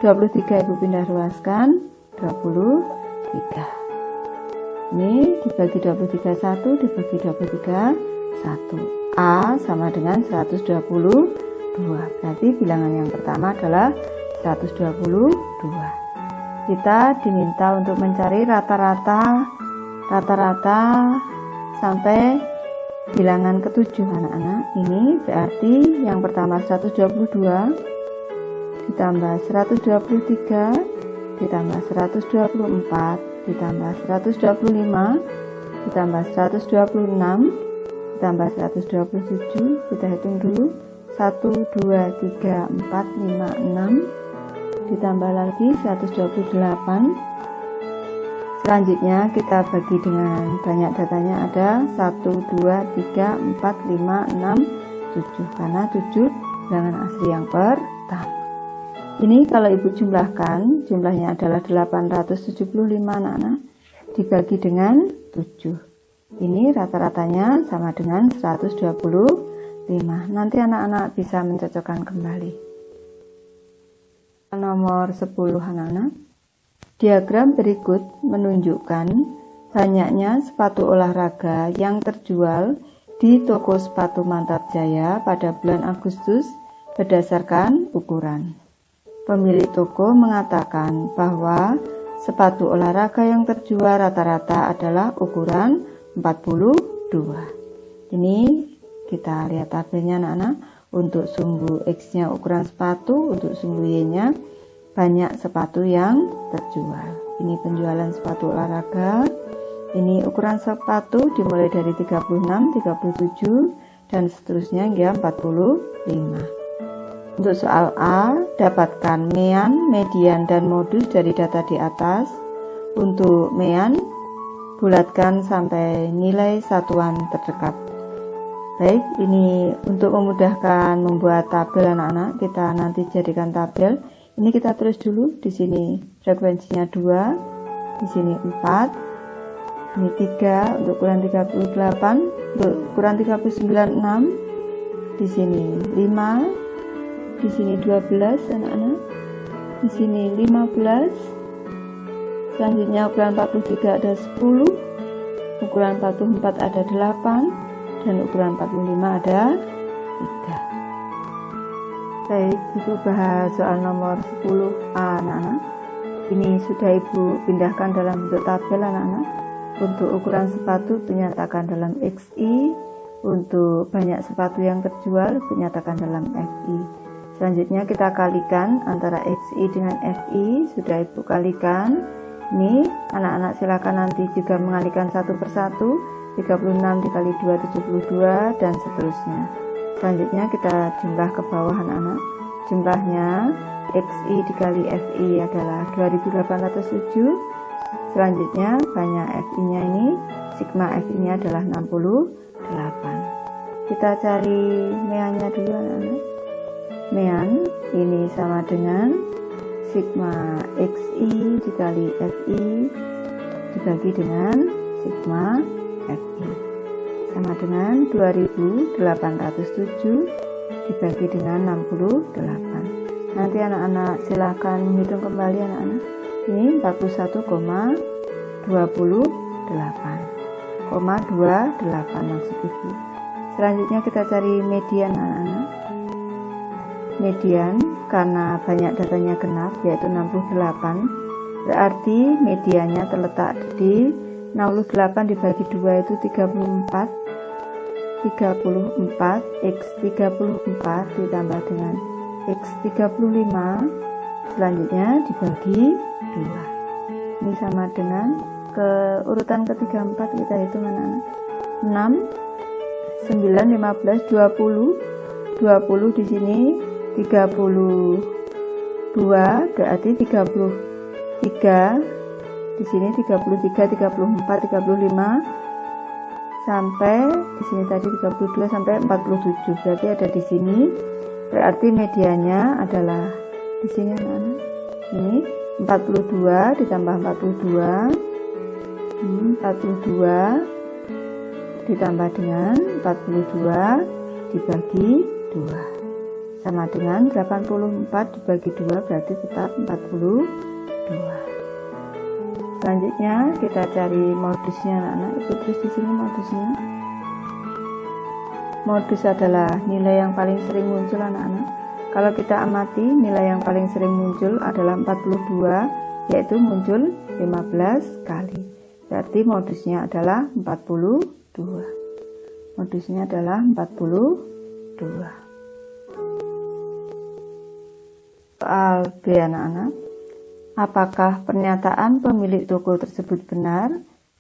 23 Ibu pindah ruaskan 23. Ini dibagi 23 1 dibagi 23 1. A sama dengan 122. Berarti bilangan yang pertama adalah 122. Kita diminta untuk mencari rata-rata sampai bilangan ke-7 anak-anak. Ini berarti yang pertama 122 ditambah 123 ditambah 124 ditambah 125 ditambah 126 ditambah 127. Kita hitung dulu 1 2 3 4 5 6 ditambah lagi 128. Selanjutnya kita bagi dengan banyak datanya, ada 1, 2, 3, 4, 5, 6, 7, karena 7 bilangan asli yang pertama. Ini kalau ibu jumlahkan, jumlahnya adalah 875 anak-anak, dibagi dengan 7. Ini rata-ratanya sama dengan 125. Nanti anak-anak bisa mencocokkan kembali. Nomor 10 anak-anak. Diagram berikut menunjukkan banyaknya sepatu olahraga yang terjual di toko sepatu Mantap Jaya pada bulan Agustus berdasarkan ukuran. Pemilik toko mengatakan bahwa sepatu olahraga yang terjual rata-rata adalah ukuran 42. Ini kita lihat tabelnya anak-anak. Untuk sumbu X-nya ukuran sepatu, untuk sumbu Y-nya banyak sepatu yang terjual. Ini penjualan sepatu olahraga. Ini ukuran sepatu dimulai dari 36, 37 dan seterusnya hingga 45. Untuk soal A, dapatkan mean, median dan modus dari data di atas. Untuk mean, bulatkan sampai nilai satuan terdekat. Baik, ini untuk memudahkan membuat tabel anak-anak, kita nanti jadikan tabel. Ini kita tulis dulu, di sini frekuensinya 2, di sini 4, ini 3 untuk ukuran 38, untuk ukuran 39 6, di sini 5, di sini 12 anak-anak, di sini 15, selanjutnya ukuran 43 ada 10, ukuran 44 ada 8, dan ukuran 45 ada 3. Baik, ibu bahas soal nomor 10A anak-anak. Ini sudah ibu pindahkan dalam bentuk tabel anak-anak. Untuk ukuran sepatu dinyatakan dalam XI, untuk banyak sepatu yang terjual dinyatakan dalam FI. Selanjutnya kita kalikan antara XI dengan FI, sudah ibu kalikan. Ini anak-anak silakan nanti juga mengalikan satu persatu, 36 dikali 2 72 dan seterusnya. Selanjutnya kita jumlah ke bawah anak-anak. Jumlahnya XI dikali FI adalah 2807. Selanjutnya banyak FI-nya ini, sigma FI-nya adalah 68. Kita cari meannya dulu anak-anak. Mean ini sama dengan sigma XI dikali FI dibagi dengan sigma FI, sama dengan 2807 dibagi dengan 68. Nanti anak-anak silahkan menghitung kembali anak-anak. Ini 41,28 maksud ibu. Selanjutnya kita cari median anak-anak. Median karena banyak datanya genap yaitu 68, berarti mediannya terletak di 68 dibagi 2 itu 34. 34 X 34 ditambah dengan X 35, selanjutnya dibagi 2. Ini sama dengan ke urutan ke-34, kita hitung anak-anak. 6 9 15 20 20 di sini 32, berarti 33 di sini 33 34 35 sampai di sini tadi 32 sampai 47, berarti ada di sini. Berarti medianya adalah di sini anak-anak. Ini 42 ditambah 42, 42 ditambah dengan 42 dibagi 2 sama dengan 84 dibagi 2, berarti tetap 42. Selanjutnya kita cari modusnya anak-anak. Itu terus di sini modusnya. Modus adalah nilai yang paling sering muncul anak-anak. Kalau kita amati, nilai yang paling sering muncul adalah 42, yaitu muncul 15 kali. Berarti modusnya adalah 42. Modusnya adalah 42. Soal B anak-anak. Apakah pernyataan pemilik toko tersebut benar?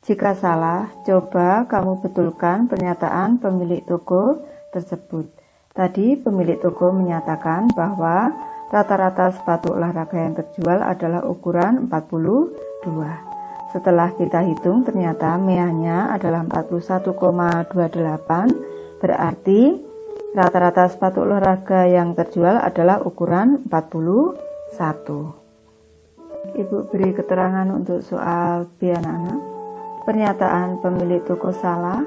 Jika salah, coba kamu betulkan pernyataan pemilik toko tersebut. Tadi pemilik toko menyatakan bahwa rata-rata sepatu olahraga yang terjual adalah ukuran 42. Setelah kita hitung ternyata MEA-nya adalah 41,28, berarti rata-rata sepatu olahraga yang terjual adalah ukuran 41. Ibu beri keterangan untuk soal B anak-anak. Pernyataan pemilik toko salah.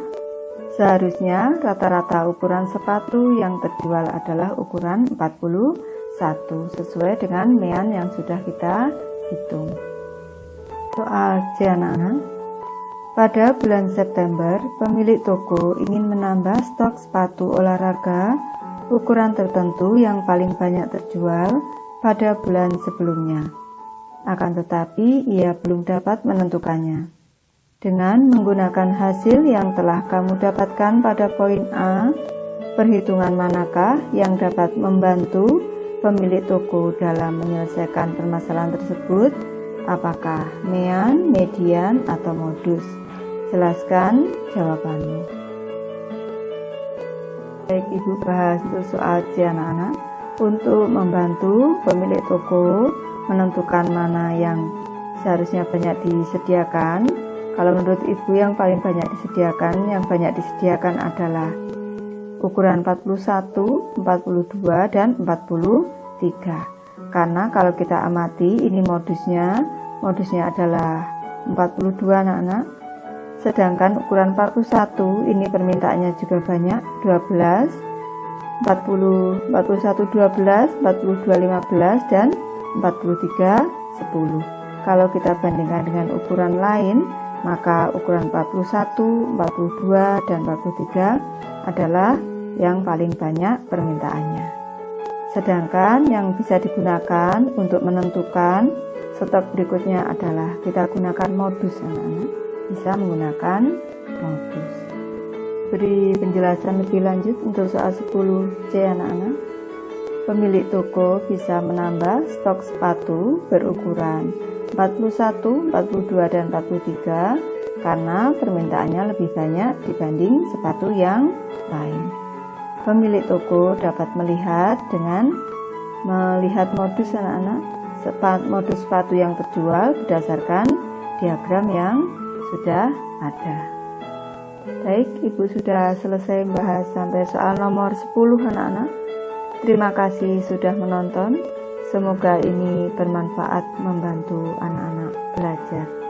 Seharusnya rata-rata ukuran sepatu yang terjual adalah ukuran 41 sesuai dengan MEA yang sudah kita hitung. Soal C anak-anak. Pada bulan September, pemilik toko ingin menambah stok sepatu olahraga ukuran tertentu yang paling banyak terjual pada bulan sebelumnya. Akan tetapi, ia belum dapat menentukannya. Dengan menggunakan hasil yang telah kamu dapatkan pada poin A, perhitungan manakah yang dapat membantu pemilik toko dalam menyelesaikan permasalahan tersebut? Apakah MEAN, median, atau modus? Jelaskan jawabanmu. Baik, Ibu bahas untuk soal C anak-anak. Untuk membantu pemilik toko menentukan mana yang seharusnya banyak disediakan. Kalau menurut Ibu yang paling banyak disediakan adalah ukuran 41, 42, dan 43. Karena kalau kita amati ini modusnya adalah 42 anak-anak. Sedangkan ukuran 41 ini permintaannya juga banyak, 12, 41 12, 42 15, dan 43 10. Kalau kita bandingkan dengan ukuran lain, maka ukuran 41, 42, dan 43 adalah yang paling banyak permintaannya. Sedangkan yang bisa digunakan untuk menentukan stok berikutnya adalah kita gunakan modus anak-anak. Bisa menggunakan modus. Beri penjelasan lebih lanjut untuk soal 10C anak-anak. Pemilik toko bisa menambah stok sepatu berukuran 41, 42, dan 43 karena permintaannya lebih banyak dibanding sepatu yang lain. Pemilik toko dapat melihat dengan melihat modus anak-anak, modus sepatu yang terjual berdasarkan diagram yang sudah ada. Baik, Ibu sudah selesai membahas sampai soal nomor 10 anak-anak. Terima kasih sudah menonton. Semoga ini bermanfaat membantu anak-anak belajar.